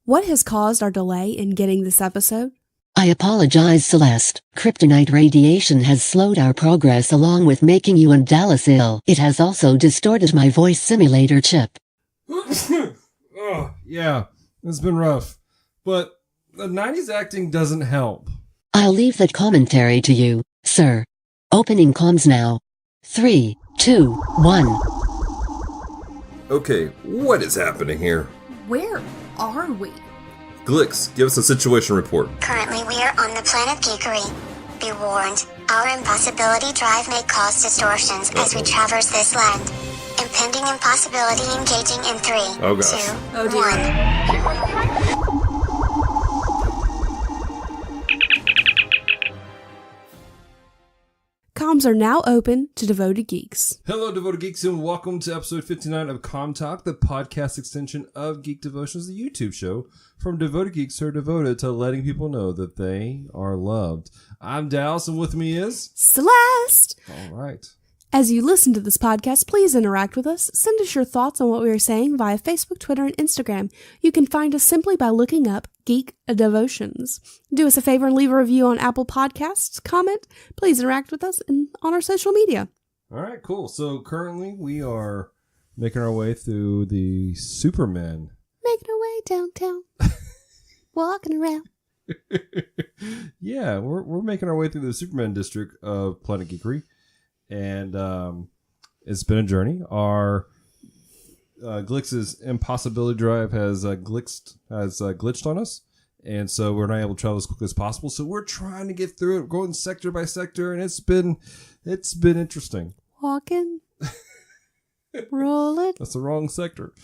What has caused our delay in getting this episode? I apologize, Celeste. Kryptonite radiation has slowed our progress along with making you and Dallas ill. It has also distorted my voice simulator chip. Oh, yeah, it's been rough. But the 90s acting doesn't help. I'll leave that commentary to you, sir. Opening comms now. 3, 2, 1. Okay, what is happening here? Where are we? Glix, give us a situation report. Currently, we are on the planet Geekery. Be warned, our impossibility drive may cause distortions as we traverse this land. Impending impossibility engaging in 3, Oh, gosh. 2, 1. Comms are now open to devoted geeks. Hello, devoted geeks, and welcome to episode 59 of Comm Talk, the podcast extension of Geek Devotions, the YouTube show from devoted geeks who are devoted to letting people know that they are loved. I'm Dallas, and with me is Celeste! All right. As you listen to this podcast, please interact with us. Send us your thoughts on what we are saying via Facebook, Twitter, and Instagram. You can find us simply by looking up Geek Devotions. Do us a favor and leave a review on Apple Podcasts. Comment. Please interact with us on our social media. All right, cool. So currently we are making our way through the Superman. Making our way downtown. Walking around. Yeah, we're making our way through the Superman district of Planet Geekery. And it's been a journey. Our Glix's impossibility drive has glitched on us, and so we're not able to travel as quickly as possible. So we're trying to get through it, going sector by sector, and it's been interesting. Walking. Rolling. That's the wrong sector.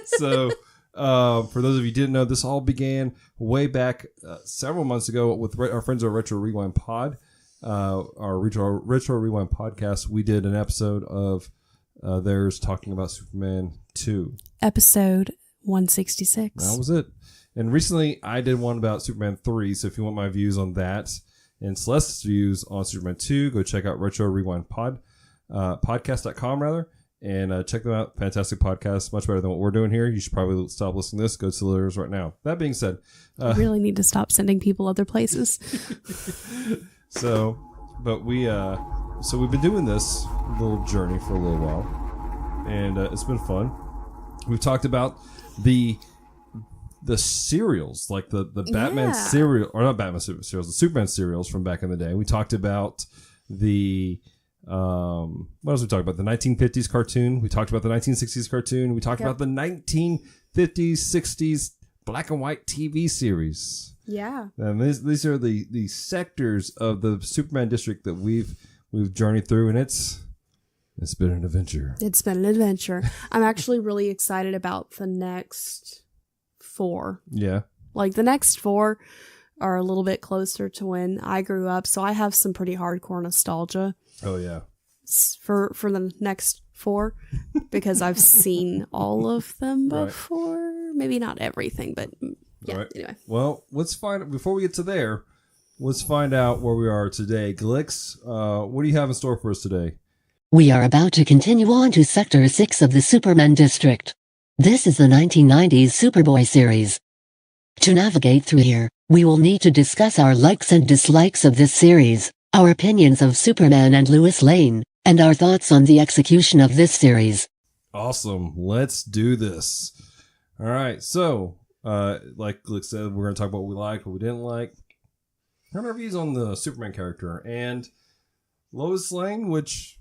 So for those of you who didn't know, this all began way back several months ago with our friends at Retro Rewind Pod. Our Retro Rewind podcast, we did an episode of theirs talking about Superman 2. Episode 166. That was it. And recently, I did one about Superman 3, so if you want my views on that and Celeste's views on Superman 2, go check out Retro Rewind podcast.com, rather, and check them out. Fantastic podcast, much better than what we're doing here. You should probably stop listening to this. Go to theirs right now. That being said, I really need to stop sending people other places. So we've been doing this little journey for a little while, and it's been fun. We've talked about the serials, like the Batman serial, or not Batman serials, the Superman serials from back in the day. We talked about the what else we talked about? The 1950s cartoon. We talked about the 1960s cartoon. We talked about the 1950s, 60s black and white TV series. Yeah. And these are the sectors of the Superman district that we've journeyed through, and it's been an adventure. It's been an adventure. I'm actually really excited about the next 4. Yeah. Like the next 4 are a little bit closer to when I grew up, so I have some pretty hardcore nostalgia. Oh yeah. For the next 4 because I've seen all of them before. Right. Maybe not everything, but yeah. Right. Anyway. Well, before we get to there, let's find out where we are today. Glix, what do you have in store for us today? We are about to continue on to Sector 6 of the Superman District. This is the 1990s Superboy series. To navigate through here, we will need to discuss our likes and dislikes of this series, our opinions of Superman and Lois Lane, and our thoughts on the execution of this series. Awesome. Let's do this. All right. So, like Glix said, we're going to talk about what we liked, what we didn't like. Our views on the Superman character and Lois Lane, which...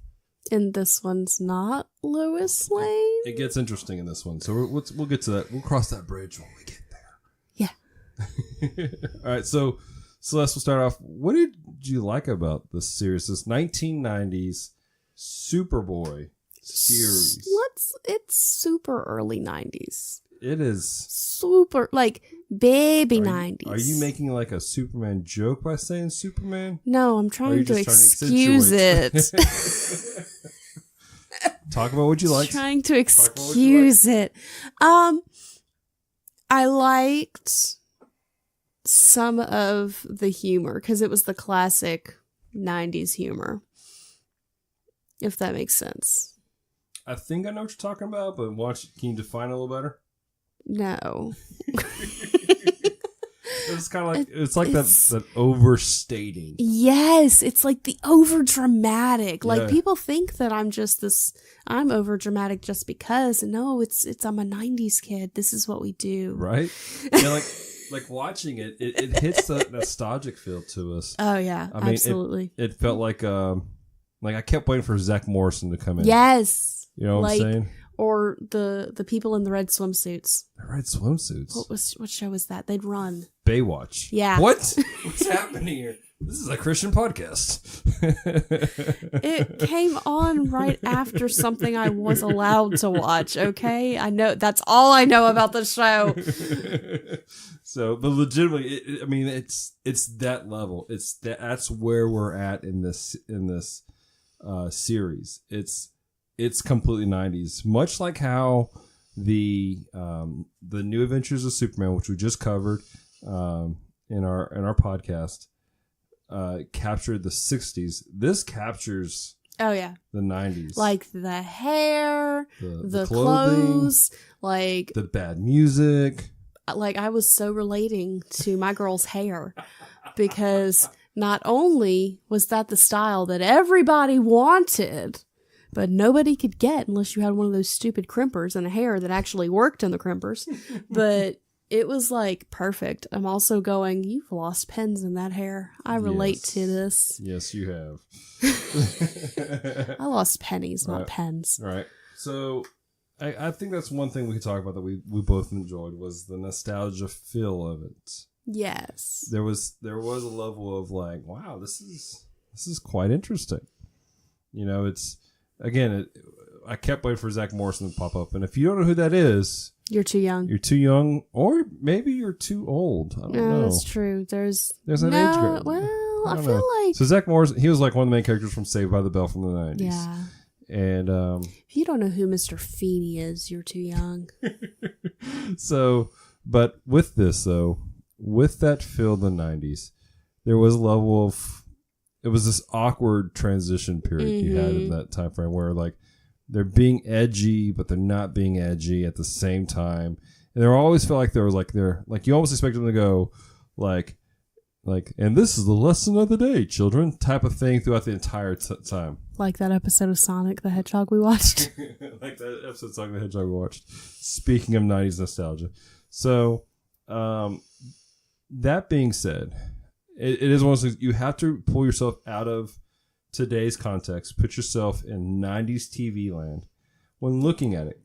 And this one's not Lois Lane? It gets interesting in this one. So we'll get to that. We'll cross that bridge when we get there. Yeah. All right. So Celeste, we'll start off. What did you like about this series? This 1990s Superboy series. It's super early 90s. It is super, like, baby 90s. Are you making like a Superman joke by saying Superman? No, I'm trying to excuse it. Talk about what you liked. Trying to excuse it. I liked some of the humor because it was the classic 90s humor, if that makes sense. I think I know what you're talking about, but can you define it a little better? No. It's kind of like it's like that overstating. Yes, it's like the over dramatic. Like Yeah. people think that I'm over dramatic just because. No, it's I'm a 90s kid. This is what we do. Right? Yeah, like watching it hits that nostalgic feel to us. Oh yeah, I mean, absolutely. It felt like I kept waiting for Zach Morrison to come in. Yes. You know what I'm saying? Or the people in the red swimsuits. The red swimsuits. What show was that? They'd run. Baywatch. Yeah. What? What's happening here? This is a Christian podcast. It came on right after something I was allowed to watch, okay? I know that's all I know about the show. So, but legitimately, I mean, it's that level. That's where we're at in this series. It's completely 90s, much like how the New Adventures of Superman, which we just covered in our podcast, captured the 60s. This captures Oh yeah, the 90s, like the hair, the clothing, clothes, like the bad music. Like I was so relating to my girl's hair because not only was that the style that everybody wanted, but nobody could get unless you had one of those stupid crimpers and a hair that actually worked in the crimpers. But it was like perfect. I'm also going, you've lost pens in that hair. I relate to this. Yes, you have. I lost pennies, not Right. pens. Right. So I think that's one thing we could talk about that we both enjoyed was the nostalgia feel of it. Yes. There was a level of like, wow, this is quite interesting. You know, it's again, I kept waiting for Zach Morrison to pop up, and if you don't know who that is, You're too young. you're too young, or maybe you're too old. I don't know. No, that's true. There's an age gap. Well, I don't feel know. like So Zach Morrison, he was like one of the main characters from Saved by the Bell from the 90s. yeah. And If you don't know who Mr. Feeney is, you're too young. so, but with this though, with that feel of the 90s, there was a level of, it was this awkward transition period you had in that time frame where like they're being edgy, but they're not being edgy at the same time. And there always felt like there was like, you almost expect them to go like, and this is the lesson of the day, children, type of thing throughout the entire time. Like that episode of Sonic the Hedgehog we watched. Like that episode of Sonic the Hedgehog we watched. Speaking of 90s nostalgia. So, that being said, it is one of those things you have to pull yourself out of today's context, put yourself in 90s TV land when looking at it.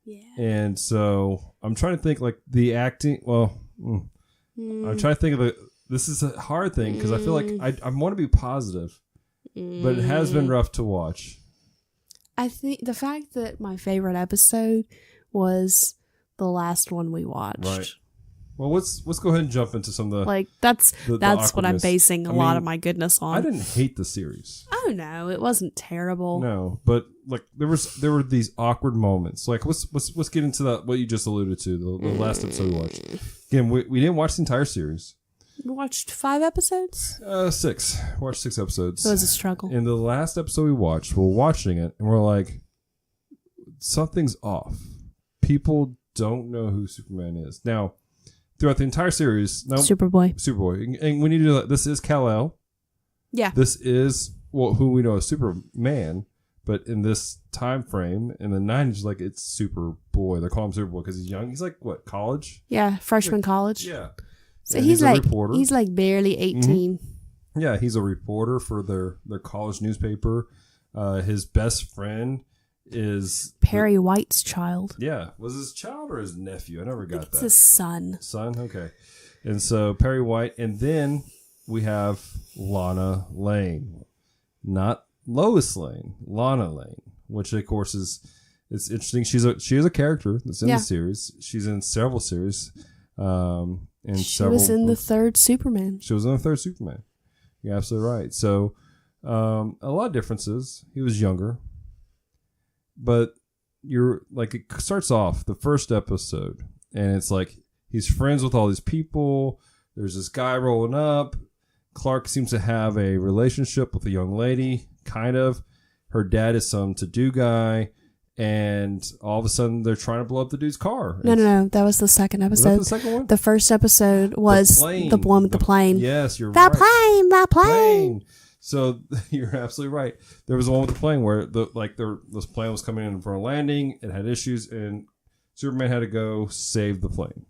Yeah. And so I'm trying to think like the acting. Well, I'm trying to think of this is a hard thing because I feel like I want to be positive, but it has been rough to watch. I think the fact that my favorite episode was the last one we watched. Right. Well, let's go ahead and jump into some of the Like that's what I'm awkwardness. basing a lot of my goodness on. I didn't hate the series. Oh no, it wasn't terrible. No, but like there were these awkward moments. Like let's get into that what you just alluded to the last episode we watched. Again, we didn't watch the entire series. We watched 5 episodes. 6. Watched 6 episodes. It was a struggle. In the last episode we watched, we're watching it and we're like, something's off. People don't know who Superman is now. Throughout the entire series, Superboy, and we need to know that this is Kal-El. Yeah, This is who we know as Superman, but in this time frame in the 90s, like it's Superboy. They're calling him Superboy because he's young. He's like what, college? yeah, freshman college. Yeah. So And he's a like reporter. he's like barely 18. Yeah, he's a reporter for their college newspaper. His best friend is Perry White's child. Yeah, was his child or his nephew? I never got It's that. his son. Son, okay. And so Perry White, and then we have Lana Lane, not Lois Lane, Lana Lane, which of course it's interesting. She is a character that's in the series. She's in several series. She was in the third Superman. She was in the third Superman. You're absolutely right. So a lot of differences. He was younger. But you're like, it starts off the first episode, and it's like he's friends with all these people. There's this guy rolling up. Clark seems to have a relationship with a young lady, kind of. Her dad is some to-do guy, and all of a sudden they're trying to blow up the dude's car. No. That was the second episode. Was that the second one? The first episode was the one with the plane. Yes, you're the right. The plane. So you're absolutely right. There was one with the plane where this plane was coming in for a landing. It had issues, and Superman had to go save the plane.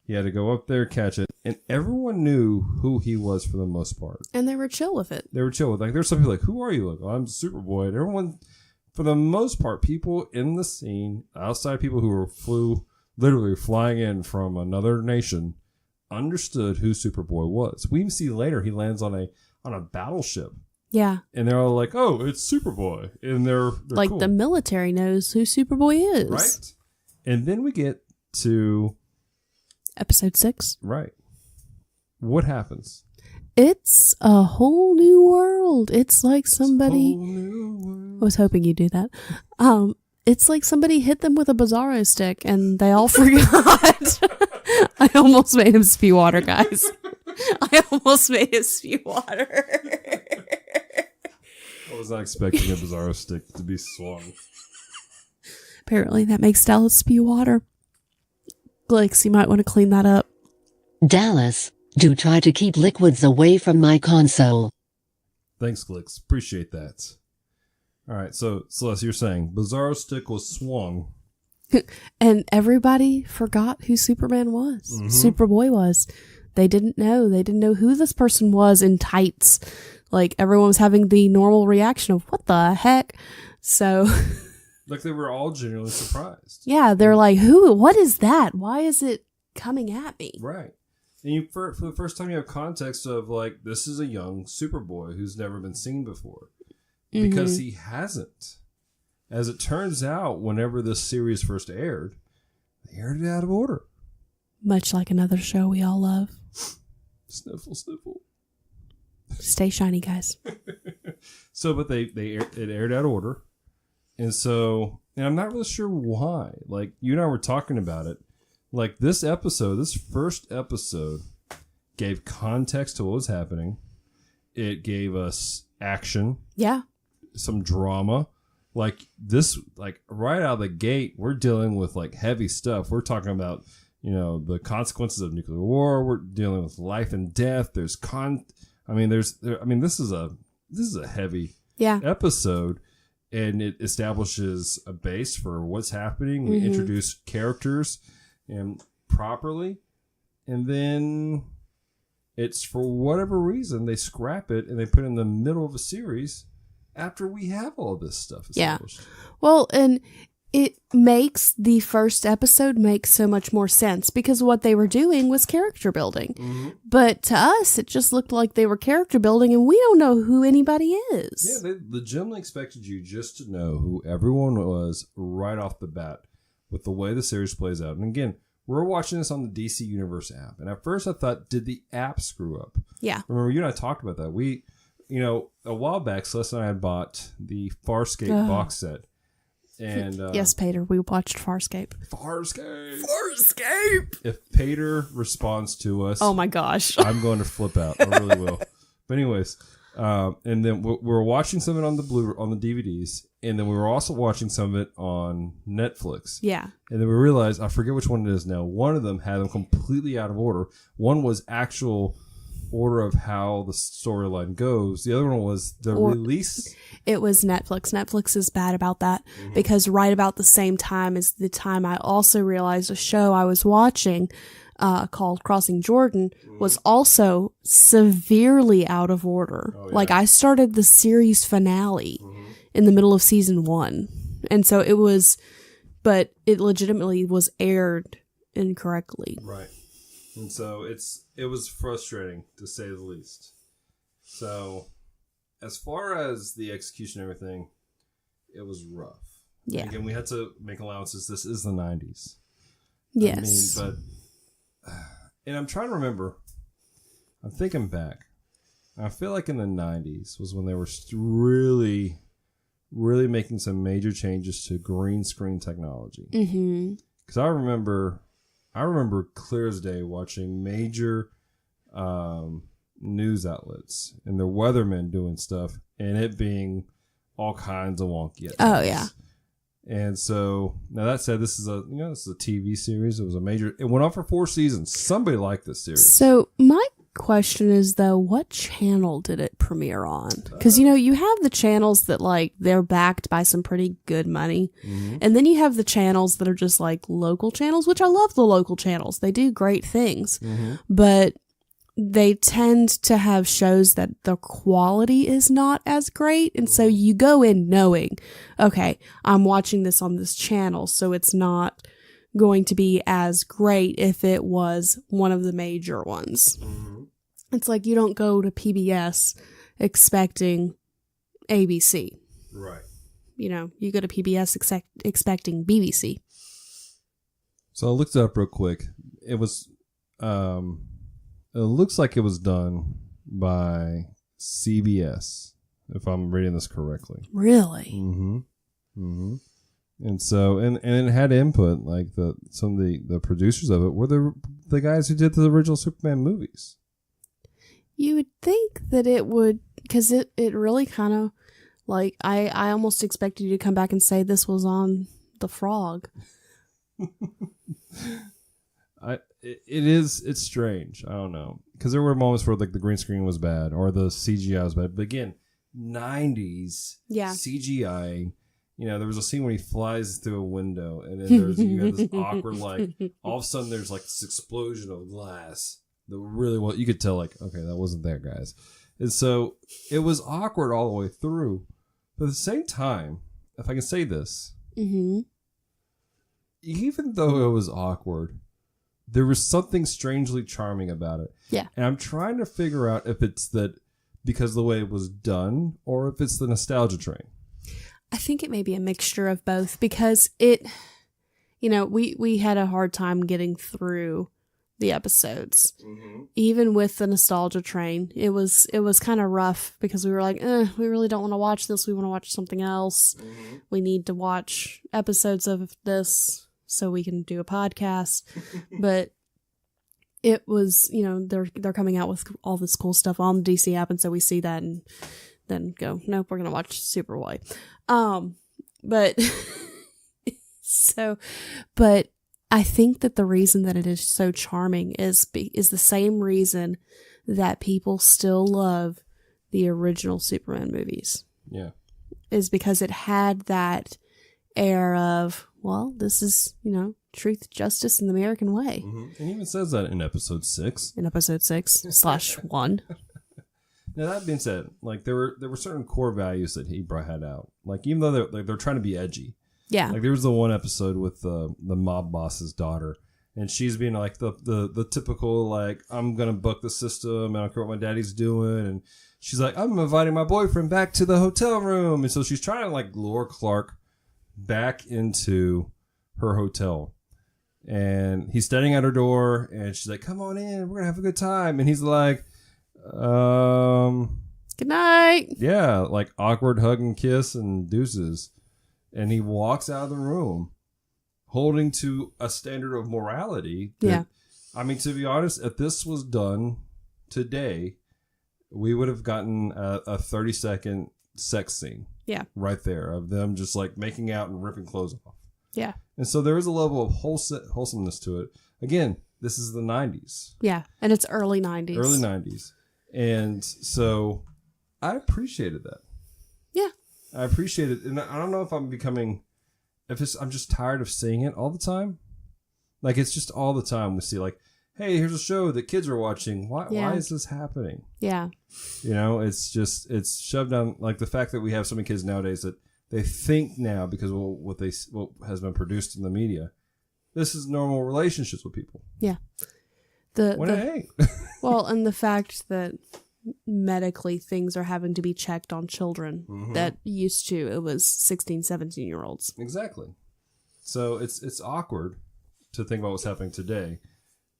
He had to go up there, catch it, and everyone knew who he was for the most part. And they were chill with it. They were chill with it. Like, there's some people like, who are you? Like, oh, I'm Superboy. And everyone, for the most part, people in the scene, outside people who flew, literally flying in from another nation, understood who Superboy was. We see later he lands on a battleship. Yeah. And they're all like, oh, it's Superboy. And they're like cool. The military knows who Superboy is. Right. And then we get to episode 6. Right. What happens? It's a whole new world. It's like somebody... I was hoping you'd do that. It's like somebody hit them with a Bizarro stick and they all forgot. I almost made him spew water, guys. I almost made him spew water. I was not expecting a Bizarro stick to be swung. Apparently that makes Dallas spew water. Glix, you might want to clean that up. Dallas, do try to keep liquids away from my console. Thanks, Glix. Appreciate that. All right, so Celeste, you're saying Bizarro stick was swung. And everybody forgot who Superman was. Mm-hmm. Superboy was. They didn't know. They didn't know who this person was in tights. Like, everyone was having the normal reaction of, what the heck? So... Like, they were all genuinely surprised. Yeah, they're like, who? What is that? Why is it coming at me? Right. And you, for the first time, you have context of, like, this is a young Superboy who's never been seen before. Because he hasn't. As it turns out, whenever this series first aired, they aired it out of order. Much like another show we all love. Sniffle, sniffle. Stay shiny, guys. So, but it aired out of order. And so, and I'm not really sure why. Like, you and I were talking about it. Like, this first episode, gave context to what was happening. It gave us action. Yeah. Some drama. Like, this, like, right out of the gate, we're dealing with, like, heavy stuff. We're talking about, the consequences of nuclear war. We're dealing with life and death. This is a heavy episode. And it establishes a base for what's happening. We introduce characters properly. And then it's, for whatever reason, they scrap it and they put it in the middle of a series after we have all this stuff established. Yeah. Well, and it makes the first episode make so much more sense because what they were doing was character building. Mm-hmm. But to us, it just looked like they were character building and we don't know who anybody is. Yeah, they legitimately expected you just to know who everyone was right off the bat with the way the series plays out. And again, we're watching this on the DC Universe app. And at first I thought, did the app screw up? Yeah. Remember, you and I talked about that. We, a while back, Celeste and I had bought the Farscape box set. And yes, Pater, we watched Farscape. If Pater responds to us, oh my gosh, I'm going to flip out. I really will. But anyways, and then we were watching some of it on the DVDs, and then we were also watching some of it on Netflix. Yeah. And then we realized, I forget which one it is now. One of them had them completely out of order. One was actual order of how the storyline goes. The other one was the release. It was Netflix. Netflix is bad about that because right about the same time as the time I also realized a show I was watching called Crossing Jordan was also severely out of order. Oh, yeah. Like, I started the series finale in the middle of season 1. And so it was, but it legitimately was aired incorrectly. Right. And so it was frustrating, to say the least. So, as far as the execution and everything, it was rough. Yeah. And again, we had to make allowances. This is the 90s. Yes. And I'm trying to remember. I'm thinking back. I feel like in the 90s was when they were really, really making some major changes to green screen technology. Because I remember clear as day watching major news outlets and the weathermen doing stuff and it being all kinds of wonky. Oh, yeah. And so now that said, this is a TV series. It went on for 4 seasons. Somebody liked this series. So my question is, though, what channel did it premiere on? Because you have the channels that like they're backed by some pretty good money, and then you have the channels that are just like local channels, which I love. The local channels, they do great things, but they tend to have shows that the quality is not as great, and so you go in knowing, okay, I'm watching this on this channel, so it's not going to be as great if it was one of the major ones. It's like you don't go to PBS expecting ABC. Right. You go to PBS expecting BBC. So I looked it up real quick. It was, it looks like it was done by CBS, if I'm reading this correctly. Really? And so, and it had input, like some of the producers of it were the guys who did the original Superman movies. You would think that it would, because it really kind of, like, I almost expected you to come back and say this was on The Frog. It's strange. I don't know. Because there were moments where like the green screen was bad or the CGI was bad. But again, 90s CGI. There was a scene when he flies through a window, and then you have this awkward, like, all of a sudden there's like this explosion of glass. That really, well, you could tell, like, okay, that wasn't there, guys. And so it was awkward all the way through. But at the same time, if I can say this, even though it was awkward, there was something strangely charming about it. Yeah. And I'm trying to figure out if it's that because of the way it was done, or if it's the nostalgia train. I think it may be a mixture of both, because it, we had a hard time getting through the episodes. Even with the nostalgia train, it was kind of rough because we were like, we really don't want to watch this. We want to watch something else. We need to watch episodes of this so we can do a podcast. But it was, they're coming out with all this cool stuff on the DC app, and so we see that and then go, nope, we're gonna watch Superboy. But but I think that the reason that it is so charming is the same reason that people still love the original Superman movies. Yeah. Is because it had that air of, well, this is, truth, justice, and the American way. And he even says that in episode 6. In episode 6/1. Now, that being said, like, there were certain core values that he had out. Like, even though they're trying to be edgy. Yeah. Like, there was the one episode with the mob boss's daughter, and she's being like the typical, like, I'm going to buck the system, I don't care what my daddy's doing, and she's like, I'm inviting my boyfriend back to the hotel room. And so she's trying to, like, lure Clark back into her hotel. And he's standing at her door, and she's like, come on in, we're going to have a good time. And he's like, good night. Yeah, like awkward hug and kiss and deuces. And he walks out of the room holding to a standard of morality. That, I mean, to be honest, if this was done today, we would have gotten a 30-second sex scene. Yeah. Right there of them just like making out and ripping clothes off. Yeah. And so there is a level of wholesomeness to it. Again, this is the 90s. Yeah. And it's early 90s. Early 90s. And so I appreciated that. Yeah. I appreciate it. And I don't know if I'm becoming, I'm just tired of seeing it all the time. Like, it's just all the time we see, like, hey, here's a show that kids are watching. Why is this happening? Yeah. It's shoved down, like, the fact that we have so many kids nowadays that they think now, because of what has been produced in the media, this is normal relationships with people. Yeah. Well, and the fact that medically things are having to be checked on children that used to, it was 16, 17-year-olds. Exactly. So it's awkward to think about what's happening today.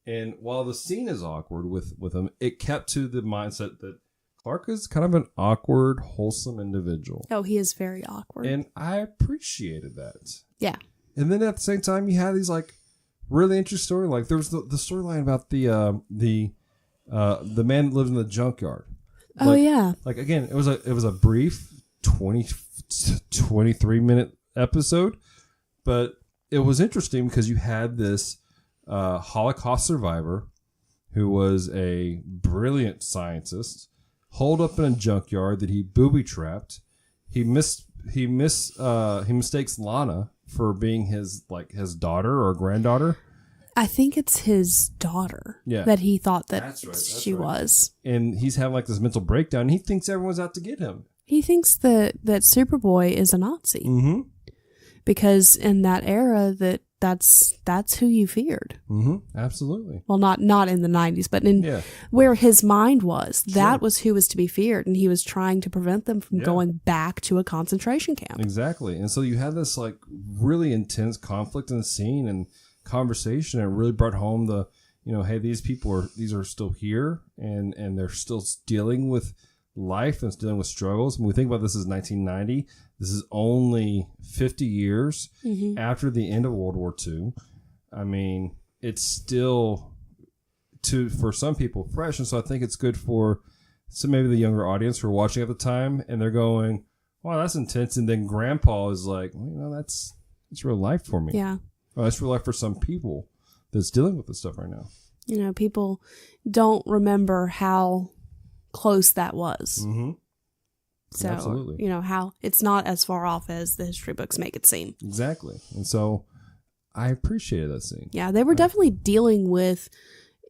And while the scene is awkward with him, it kept to the mindset that Clark is kind of an awkward, wholesome individual. Oh, he is very awkward. And I appreciated that. Yeah. And then at the same time, you had these, like, really interesting story. Like, there was the storyline about the man that lived in the junkyard. Like, oh yeah. Like, again, it was a brief 23-minute episode, But it was interesting because you had this Holocaust survivor who was a brilliant scientist, holed up in a junkyard that he booby-trapped. He mistakes Lana for being his daughter or granddaughter. I think it's his daughter that he thought that she was. And he's having like this mental breakdown. And he thinks everyone's out to get him. He thinks that Superboy is a Nazi. Mm-hmm. Because in that era, that's who you feared. Mm-hmm. Absolutely. Well, not in the 90s, but in where his mind was, that was who was to be feared, and he was trying to prevent them from going back to a concentration camp. Exactly. And so you had this like really intense conflict in the scene and conversation, and it really brought home the, hey, these are still here, and they're still dealing with life and dealing with struggles. When we think about this as 1990, this is only 50 years after the end of World War II. I mean, it's still, for some people, fresh. And so I think it's good for maybe the younger audience who are watching at the time, and they're going, wow, that's intense. And then Grandpa is like, well, that's real life for me. Yeah. Oh, that's real life for some people that's dealing with this stuff right now. People don't remember how close that was. Mm-hmm. So, absolutely. How it's not as far off as the history books make it seem. Exactly. And so I appreciated that scene. Yeah, they were definitely dealing with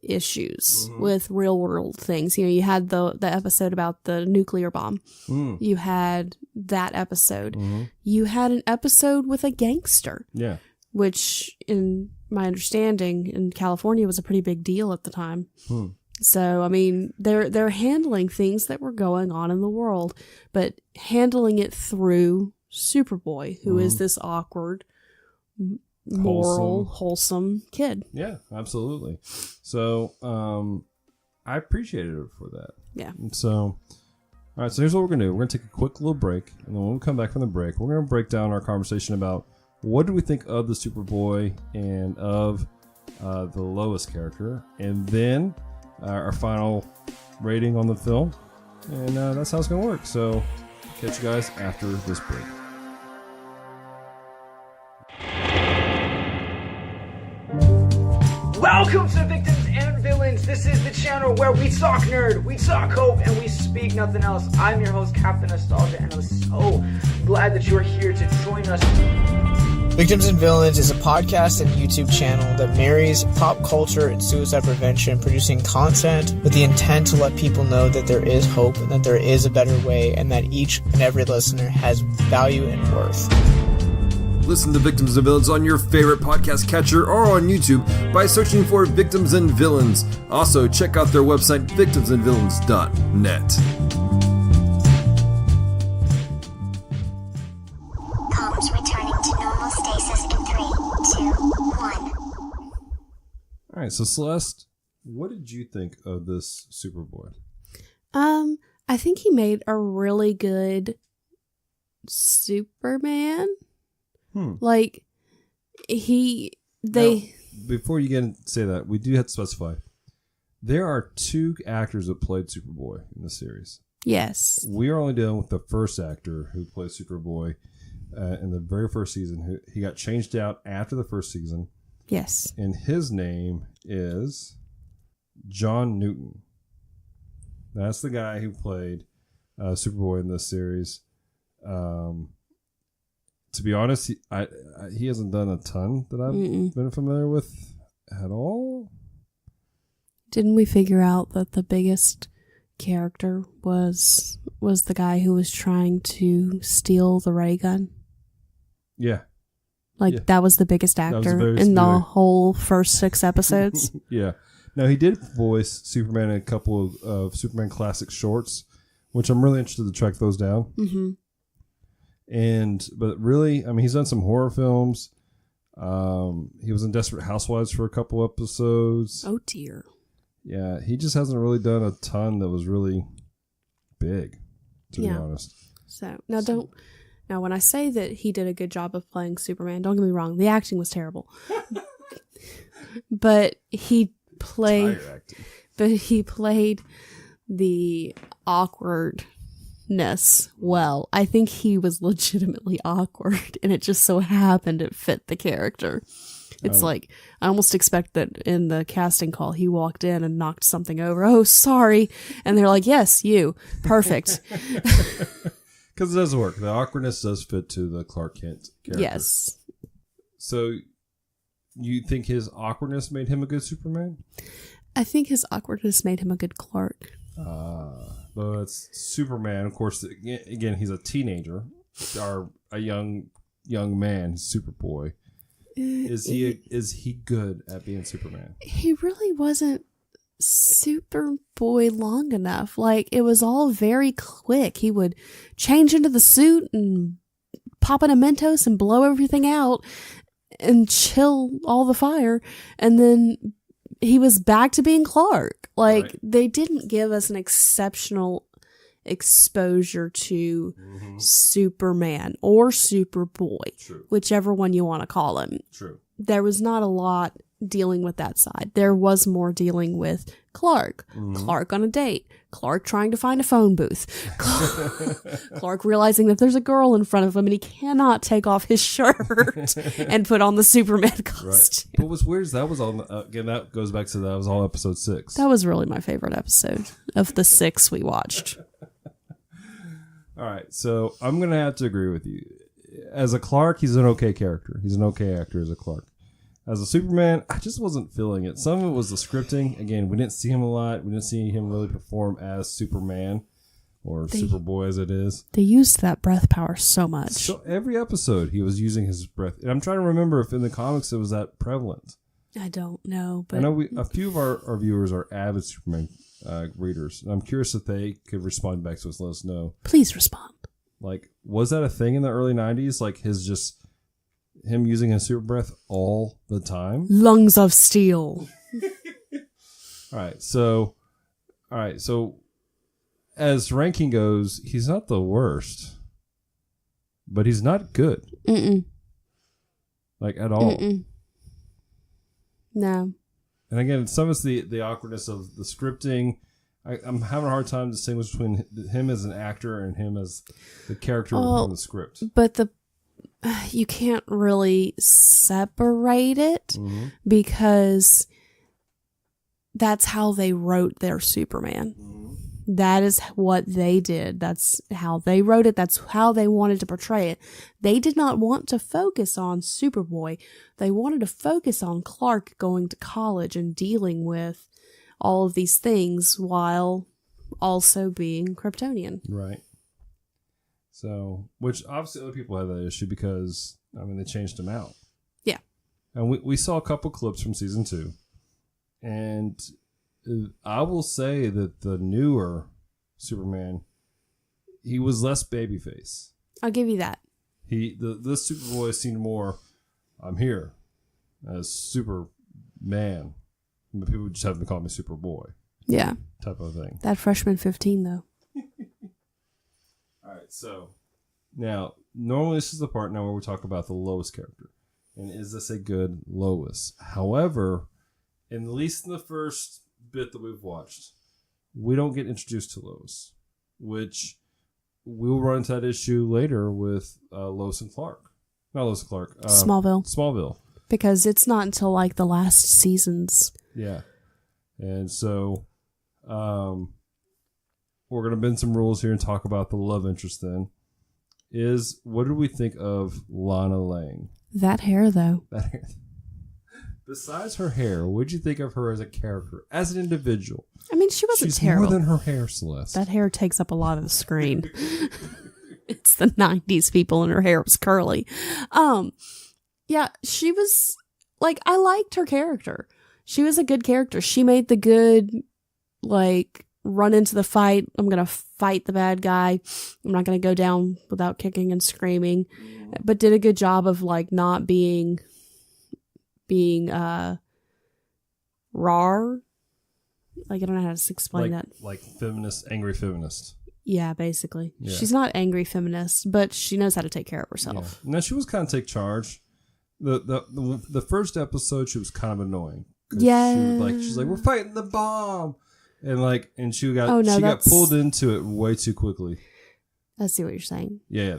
issues, with real world things. You had the episode about the nuclear bomb. You had that episode. You had an episode with a gangster. Yeah. Which, in my understanding, in California was a pretty big deal at the time. So, I mean, they're handling things that were going on in the world, but handling it through Superboy, who is this awkward, moral, wholesome kid. Yeah, absolutely. So, I appreciated it for that. Yeah. And so, all right, so here's what we're going to do. We're going to take a quick little break, and then when we come back from the break, we're going to break down our conversation about what do we think of the Superboy and of the Lois character, and then our final rating on the film, and that's how it's going to work. So, catch you guys after this break. Welcome to Victims and Villains. This is the channel where we talk nerd, we talk hope, and we speak nothing else. I'm your host, Captain Nostalgia, and I'm so glad that you are here to join us. Victims and Villains is a podcast and YouTube channel that marries pop culture and suicide prevention, producing content with the intent to let people know that there is hope and that there is a better way, and that each and every listener has value and worth. Listen to Victims and Villains on your favorite podcast catcher or on YouTube by searching for Victims and Villains. Also, check out their website, victimsandvillains.net. Comms returning to normal stasis in 3, 2, 1. All right, so Celeste, what did you think of this Superboy? I think he made a really good Superman. Like, Before you get into say that, we do have to specify. There are 2 actors that played Superboy in the series. Yes. We are only dealing with the first actor who played Superboy in the very first season. He got changed out after the first season. Yes. And his name is John Newton. That's the guy who played Superboy in this series. To be honest, he hasn't done a ton that I've been familiar with at all. Didn't we figure out that the biggest character was the guy who was trying to steal the ray gun? Yeah. That was the biggest actor in the whole first 6 episodes. Yeah. Now, he did voice Superman in a couple of Superman classic shorts, which I'm really interested to track those down. But really, I mean, he's done some horror films. He was in Desperate Housewives for a couple episodes. Oh, dear. Yeah, he just hasn't really done a ton that was really big, to be honest. So, now when I say that he did a good job of playing Superman, don't get me wrong, the acting was terrible. But he played the awkward well. I think he was legitimately awkward, and it just so happened it fit the character. It's like, I almost expect that in the casting call, he walked in and knocked something over. Oh, sorry. And they're like, yes, you. Perfect. Because it does work. The awkwardness does fit to the Clark Kent character. Yes. So, you think his awkwardness made him a good Superman? I think his awkwardness made him a good Clark. But it's Superman, of course. Again, he's a teenager, or a young man, Superboy. Is he good at being Superman? He really wasn't Superboy long enough. Like, it was all very quick. He would change into the suit and pop in a Mentos and blow everything out and chill all the fire, and then he was back to being Clark. Like, right. They didn't give us an exceptional exposure to Superman or Superboy. True. Whichever one you want to call him. True. There was not a lot dealing with that side. There was more dealing with Clark. Clark on a date. Clark trying to find a phone booth. Clark realizing that there's a girl in front of him and he cannot take off his shirt and put on the Superman costume. Right. But what's weird is that was all, again, that goes back to that was all episode 6. That was really my favorite episode of the 6 we watched. All right, so I'm going to have to agree with you. As a Clark, he's an okay character. He's an okay actor as a Clark. As a Superman, I just wasn't feeling it. Some of it was the scripting. Again, we didn't see him a lot. We didn't see him really perform as Superman or Superboy as it is. They used that breath power so much. So every episode, he was using his breath. And I'm trying to remember if in the comics it was that prevalent. I don't know. But I know a few of our viewers are avid Superman readers. And I'm curious if they could respond back to us, let us know. Please respond. Like, was that a thing in the early 90s? Like, him using his super breath all the time? Lungs of steel. All right. So as ranking goes, he's not the worst, but he's not good. Like, at all. No. And again, some of it's the awkwardness of the scripting. I'm having a hard time distinguishing between him as an actor and him as the character in the script. But you can't really separate it because that's how they wrote their Superman. That is what they did. That's how they wrote it. That's how they wanted to portray it. They did not want to focus on Superboy. They wanted to focus on Clark going to college and dealing with all of these things while also being Kryptonian. Right. So, which obviously other people have that issue because, I mean, they changed him out. Yeah. And we saw a couple clips from season 2. And I will say that the newer Superman, he was less babyface. I'll give you that. This Superboy seemed more, I'm here as Superman. But people just have to call me Superboy. Yeah. Type of thing. That freshman 15, though. All right, so now, normally this is the part now where we talk about the Lois character. And is this a good Lois? However, at least in the first bit that we've watched, we don't get introduced to Lois, which we'll run into that issue later with Lois and Clark. Not Lois and Clark. Smallville. Because it's not until like the last seasons. Yeah. And so we're going to bend some rules here and talk about the love interest then. What did we think of Lana Lang? That hair, though. Besides her hair, what did you think of her as a character, as an individual? I mean, she wasn't terrible. She's more than her hair, Celeste. That hair takes up a lot of the screen. It's the 90s, people, and her hair was curly. Yeah, she was, like, I liked her character. She was a good character. She made the good, like, run into the fight. I'm going to fight the bad guy. I'm not going to go down without kicking and screaming. But did a good job of, like, not being raw. Like, I don't know how to explain that. Like feminist, angry feminist. Yeah, basically. Yeah. She's not angry feminist, but she knows how to take care of herself. Yeah. No, she was kind of take charge. The first episode, she was kind of annoying. Yeah. She's like, we're fighting the bomb. And she got pulled into it way too quickly. I see what you're saying. Yeah,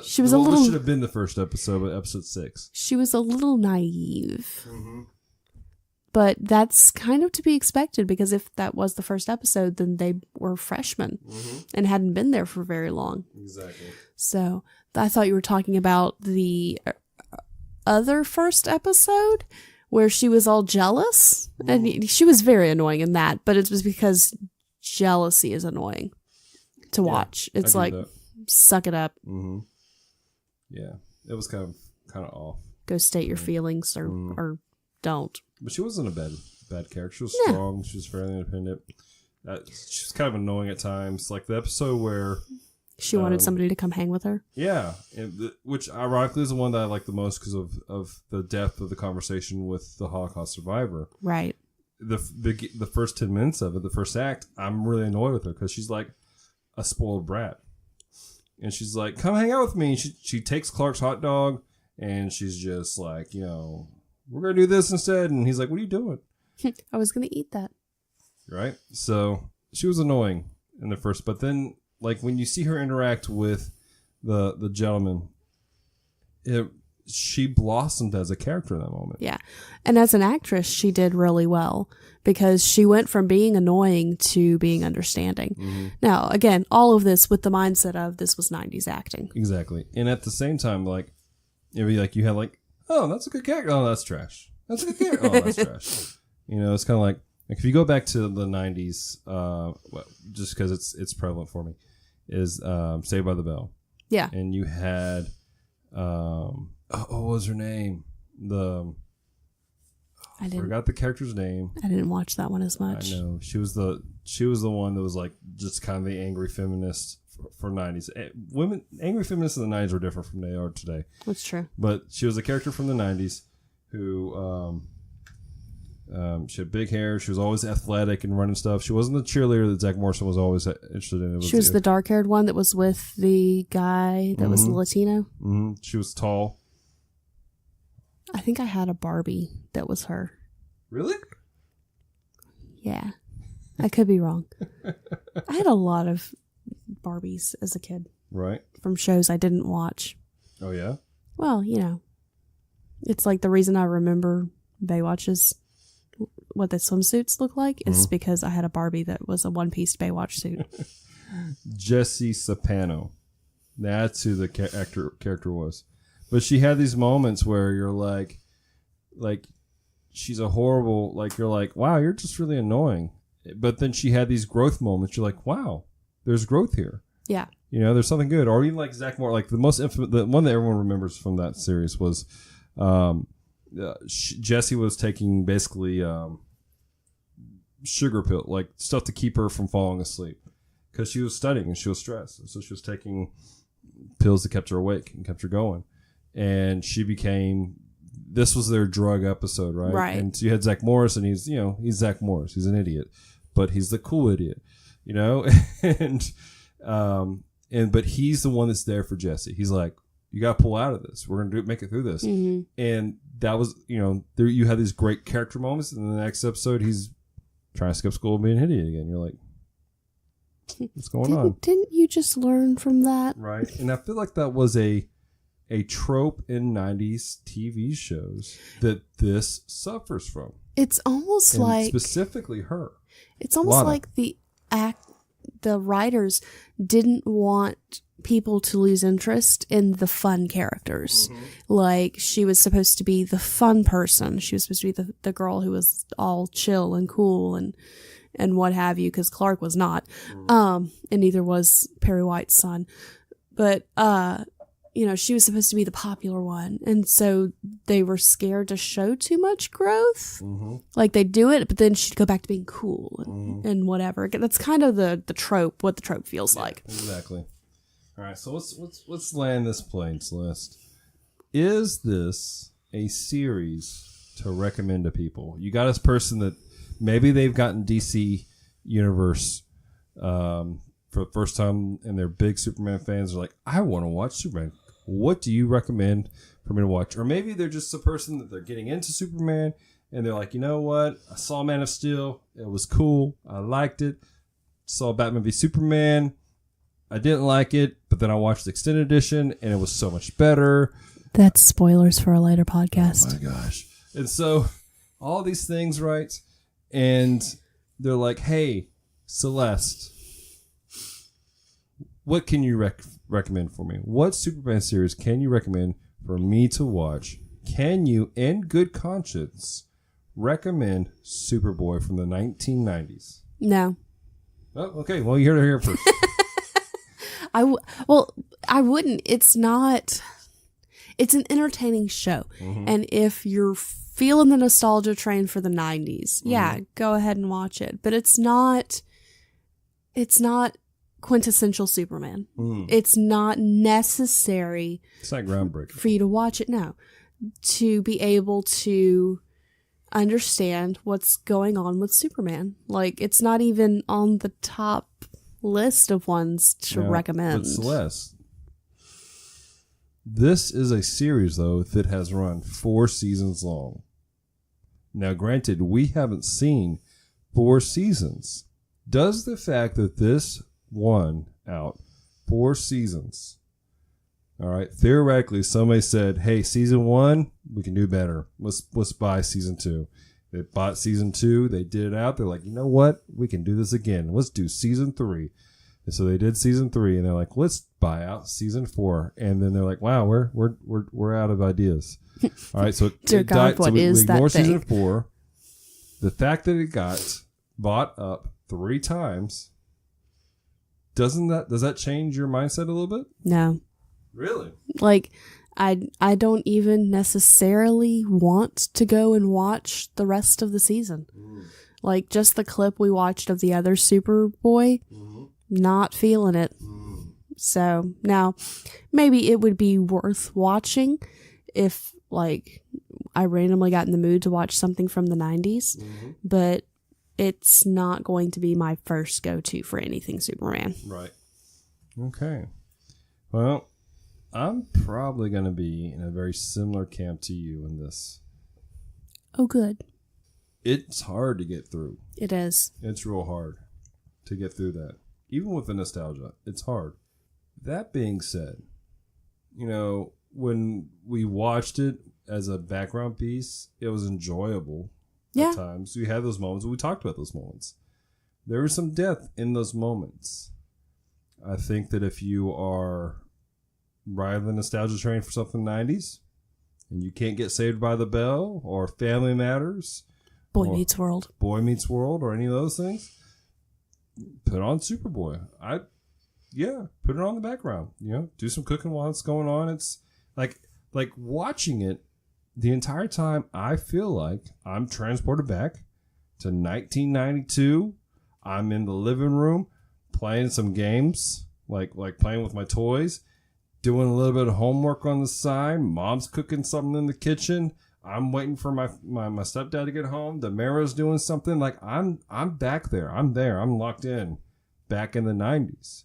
she was the a one that little. should have been the first episode, but episode 6. She was a little naive. But that's kind of to be expected, because if that was the first episode, then they were freshmen and hadn't been there for very long. Exactly. So I thought you were talking about the other first episode where she was all jealous. And she was very annoying in that, but it was because jealousy is annoying to watch. It's like, suck it up. Yeah, it was kind of off. Go state your feelings or don't. But she wasn't a bad character. She was strong. She was fairly independent. She was kind of annoying at times. Like the episode where she wanted somebody to come hang with her. Yeah, which ironically is the one that I like the most because of the depth of the conversation with the Holocaust survivor. Right. The first 10 minutes of it, the first act, I'm really annoyed with her because she's like a spoiled brat. And she's like, come hang out with me. She takes Clark's hot dog and she's just like, we're going to do this instead. And he's like, what are you doing? I was going to eat that. Right? So she was annoying in the first, but then like when you see her interact with the gentleman, she blossomed as a character in that moment. Yeah. And as an actress, she did really well because she went from being annoying to being understanding. Now, again, all of this with the mindset of this was 90s acting. Exactly. And at the same time, like, it'd be like you had like, oh, that's a good character. Oh, that's trash. That's a good character. Oh, that's trash. It's kind of like if you go back to the 90s, just because it's prevalent for me, is Saved by the Bell. Yeah. And you had, what was her name? I forgot the character's name. I didn't watch that one as much. I know. She was the one that was like just kind of the angry feminist for 90s. Angry feminists in the 90s were different from they are today. That's true. But she was a character from the 90s who she had big hair. She was always athletic and running stuff. She wasn't the cheerleader that Zach Morrison was always interested in. She was the dark-haired one that was with the guy that was Latino. She was tall. I think I had a Barbie that was her. Really? Yeah. I could be wrong. I had a lot of Barbies as a kid. Right. From shows I didn't watch. Oh, yeah? Well, it's like the reason I remember Baywatch's, what the swimsuits look like, is because I had a Barbie that was a one-piece Baywatch suit. Jessie Sapano. That's who the character was. But she had these moments where you're like she's a horrible, like you're like, wow, you're just really annoying. But then she had these growth moments. You're like, wow, there's growth here. Yeah. There's something good. Or even like Zach Moore, like the most the one that everyone remembers from that series was Jessie was taking basically sugar pill, like stuff to keep her from falling asleep because she was studying and she was stressed. So she was taking pills that kept her awake and kept her going. And she became, this was their drug episode, right? Right. And so you had Zach Morris, and he's Zach Morris. He's an idiot, but he's the cool idiot, but he's the one that's there for Jessie. He's like, you got to pull out of this. We're going to make it through this. And that was, there you had these great character moments. And in the next episode, he's trying to skip school and be an idiot again. You're like, what's going on? Didn't you just learn from that? Right. And I feel like that was a trope in 90s TV shows that this suffers from. It's almost like specifically her. It's almost like the writers didn't want people to lose interest in the fun characters. Like she was supposed to be the fun person. She was supposed to be the girl who was all chill and cool and what have you, because Clark was not. And neither was Perry White's son. But she was supposed to be the popular one. And so they were scared to show too much growth. Like they'd do it, but then she'd go back to being cool and whatever. That's kind of the trope, what the trope feels like. Exactly. All right, so let's land this plane, Celeste. Is this a series to recommend to people? You got this person that maybe they've gotten DC Universe for the first time and they're big Superman fans. They're like, I want to watch Superman. What do you recommend for me to watch? Or maybe they're just a person that they're getting into Superman and they're like, you know what? I saw Man of Steel. It was cool. I liked it. Saw Batman v Superman. I didn't like it, but then I watched the extended edition, and it was so much better. That's spoilers for a later podcast. Oh, my gosh. And so, all these things, right? And they're like, hey, Celeste, what can you recommend for me? What Superman series can you recommend for me to watch? Can you, in good conscience, recommend Superboy from the 1990s? No. Oh, okay. Well, you heard it here first. I wouldn't. It's not. It's an entertaining show. Mm-hmm. And if you're feeling the nostalgia train for the 90s, yeah, go ahead and watch it. But it's not quintessential Superman. It's not necessary. It's not groundbreaking for you to watch it. No. To be able to understand what's going on with Superman. Like, it's not even on the top list of ones to recommend. But Celeste, this is a series, though, that has run 4 seasons long. Now, granted, we haven't seen 4 seasons. Does the fact that this won out 4 seasons, all right, theoretically, somebody said, hey, season 1, we can do better. Let's buy season 2. They bought season 2. They did it out. They're like, you know what? We can do this again. Let's do season 3. And so they did season 3, and they're like, let's buy out season 4. And then they're like, wow, we're out of ideas. All right, so Dear God, what is that ignore thing? season 4. The fact that it got bought up 3 times, does that change your mindset a little bit? No. Really? Like, I don't even necessarily want to go and watch the rest of the season. Like, just the clip we watched of the other Superboy, not feeling it. So, now, maybe it would be worth watching if, like, I randomly got in the mood to watch something from the 90s, but it's not going to be my first go-to for anything Superman. Right. Okay. Well, I'm probably going to be in a very similar camp to you in this. Oh, good. It's hard to get through. It is. It's real hard to get through that. Even with the nostalgia, it's hard. That being said, you know, when we watched it as a background piece, it was enjoyable at times. We had those moments. We talked about those moments. There was some depth in those moments. I think that if you are riding the nostalgia train for something 90s and you can't get Saved by the Bell or Family Matters, Boy Meets World, or any of those things, put on Superboy. Put it on the background. You know, do some cooking while it's going on. It's like watching it the entire time. I feel like I'm transported back to 1992. I'm in the living room playing some games, like playing with my toys, doing a little bit of homework on the side. Mom's cooking something in the kitchen. I'm waiting for my stepdad to get home. Damara's doing something. Like, I'm back there. I'm there. I'm locked in back in the 90s.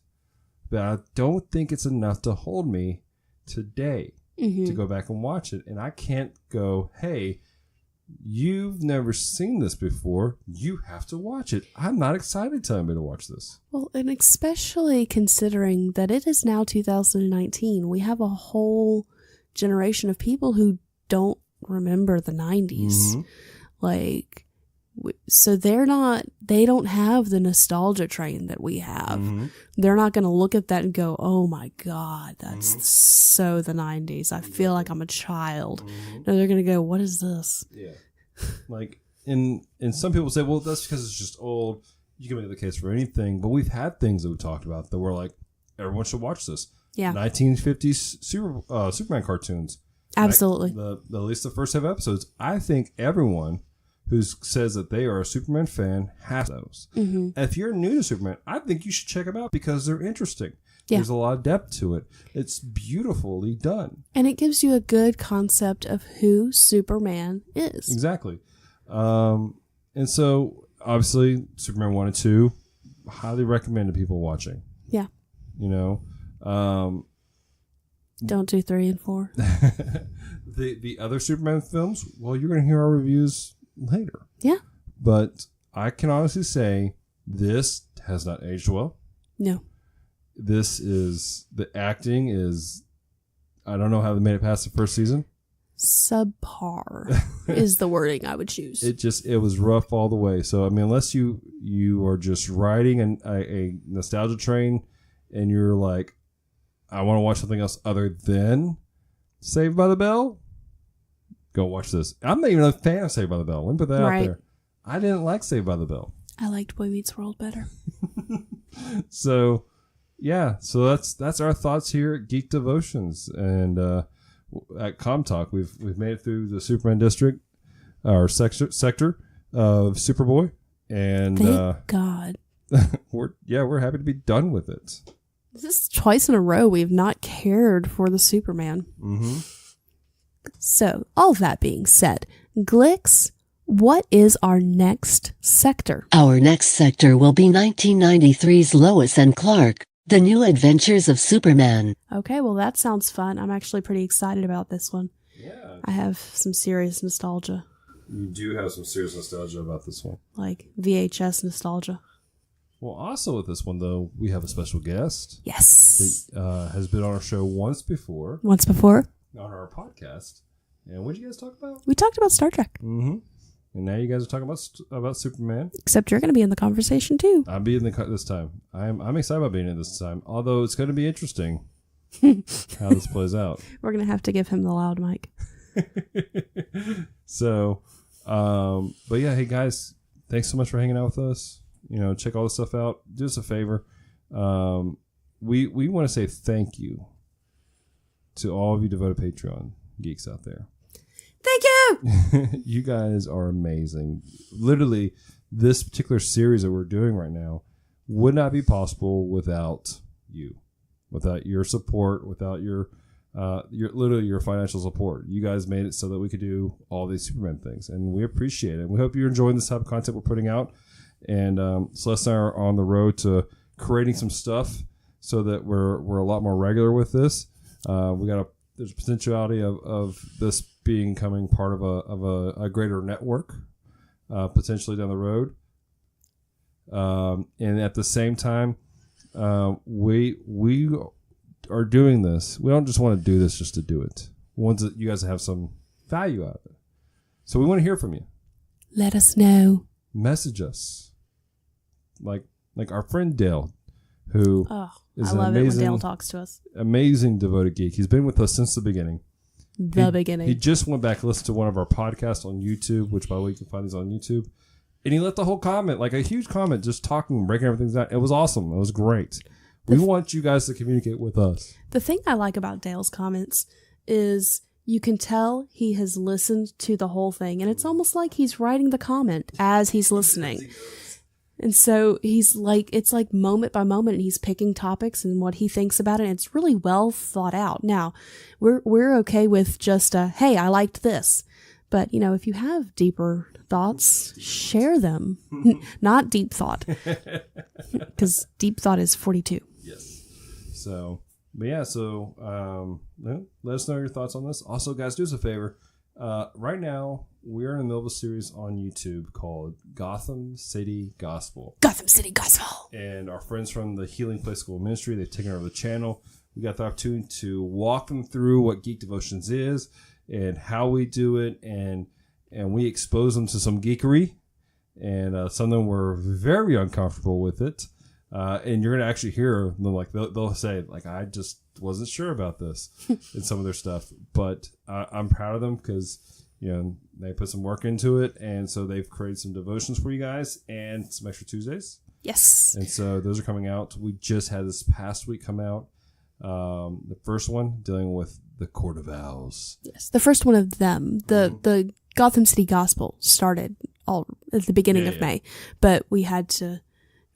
But I don't think it's enough to hold me today to go back and watch it. And I can't go, hey, you've never seen this before. You have to watch it. I'm not excited telling me to watch this. Well, and especially considering that it is now 2019. We have a whole generation of people who don't remember the 90s. Like, so they don't have the nostalgia train that we have. They're not going to look at that and go, oh my God, that's so the 90s. I feel like I'm a child. No, they're going to go, what is this? Yeah. Like, and some people say, well, that's because it's just old. You can make the case for anything, but we've had things that we talked about that were like, everyone should watch this. Yeah. 1950s Superman cartoons. Absolutely. At least the first 7 episodes. I think everyone who says that they are a Superman fan has those. If you're new to Superman, I think you should check them out because they're interesting. Yeah. There's a lot of depth to it. It's beautifully done. And it gives you a good concept of who Superman is. Exactly. And so, obviously, Superman 1 and 2, highly recommend to people watching. Yeah. You know? Don't do 3 and 4. The other Superman films, well, you're going to hear our reviews later. Yeah. But I can honestly say this has not aged well. No. the acting is, I don't know how they made it past the first season. Subpar is the wording I would choose. It was rough all the way. So, I mean, unless you are just riding a nostalgia train and you're like, I want to watch something else other than Saved by the Bell, go watch this. I'm not even a fan of Saved by the Bell. Let me put that out there. I didn't like Saved by the Bell. I liked Boy Meets World better. So, yeah. So that's our thoughts here at Geek Devotions. And at Comm Talk, we've made it through the Superman district, our sector of Superboy. And thank God. we're happy to be done with it. This is twice in a row we've not cared for the Superman. Mm-hmm. So, all of that being said, Glix, what is our next sector? Our next sector will be 1993's Lois and Clark, The New Adventures of Superman. Okay, well, that sounds fun. I'm actually pretty excited about this one. Yeah. I have some serious nostalgia. You do have some serious nostalgia about this one. Like VHS nostalgia. Well, also with this one, though, we have a special guest. Yes. That has been on our show once before. Once before? On our podcast. And what did you guys talk about? We talked about Star Trek. Mm-hmm. And now you guys are talking about Superman. Except you're going to be in the conversation, too. I'm being this time. I'm excited about being in this time. Although it's going to be interesting how this plays out. We're going to have to give him the loud mic. So, but yeah, hey guys, thanks so much for hanging out with us. You know, check all this stuff out. Do us a favor. We want to say thank you to all of you devoted Patreon geeks out there. Thank you! You guys are amazing. Literally, this particular series that we're doing right now would not be possible without you, without your support, without your financial support. You guys made it so that we could do all these Superman things, and we appreciate it. We hope you're enjoying this type of content we're putting out. And Celeste and I are on the road to creating some stuff so that we're a lot more regular with this. There's a potentiality of this becoming part of a greater network, potentially down the road. And at the same time, we are doing this. We don't just want to do this just to do it. We want you guys to have some value out of it. So we want to hear from you. Let us know. Message us. Like our friend Dale, who is I an love amazing, it when Dale talks to us. Amazing devoted geek. He's been with us since the beginning. Beginning. He just went back and listened to one of our podcasts on YouTube, which, by the way, you can find these on YouTube. And he left a whole comment, like a huge comment, just talking, breaking everything down. It was awesome. It was great. We want you guys to communicate with us. The thing I like about Dale's comments is you can tell he has listened to the whole thing, and it's almost like he's writing the comment as he's listening. And so he's like, it's like moment by moment, and he's picking topics and what he thinks about it. And it's really well thought out. Now, we're okay with just hey, I liked this. But, you know, if you have deeper thoughts, share them. Not deep thought. Because deep thought is 42. Yes. So, but yeah, let us know your thoughts on this. Also, guys, do us a favor. Right now, we're in the middle of a series on YouTube called Gotham City Gospel. Gotham City Gospel. And our friends from the Healing Place School of Ministry, they've taken over the channel. We got the opportunity to walk them through what Geek Devotions is and how we do it, and we expose them to some geekery. And some of them were very uncomfortable with it. And you're going to actually hear them, like, they'll say, like, I just wasn't sure about this in some of their stuff. But I'm proud of them because, you know, they put some work into it. And so they've created some devotions for you guys and some extra Tuesdays. Yes. And so those are coming out. We just had this past week come out. The first one dealing with the Court of Owls. Yes. The first one of them, the Gotham City Gospel started all at the beginning of May, but we had to,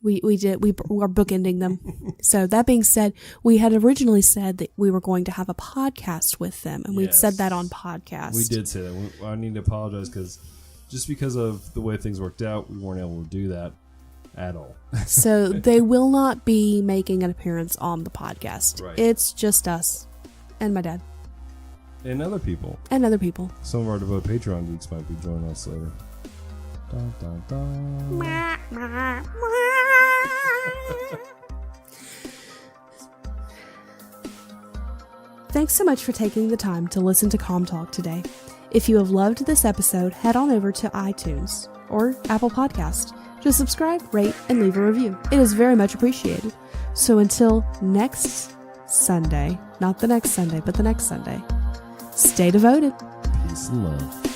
we are bookending them. So that being said, we had originally said that we were going to have a podcast with them, and we'd said that on podcast. We did say that. I need to apologize because of the way things worked out, we weren't able to do that at all. So they will not be making an appearance on the podcast. Right. It's just us and my dad. And other people. Some of our devoted Patreon geeks might be joining us later. Dun, dun, dun. Thanks so much for taking the time to listen to Comm Talk today. If you have loved this episode, head on over to iTunes or Apple Podcast to subscribe, rate, and leave a review. It is very much appreciated. So until next Sunday, not the next Sunday, but the next Sunday, stay devoted. Peace and love.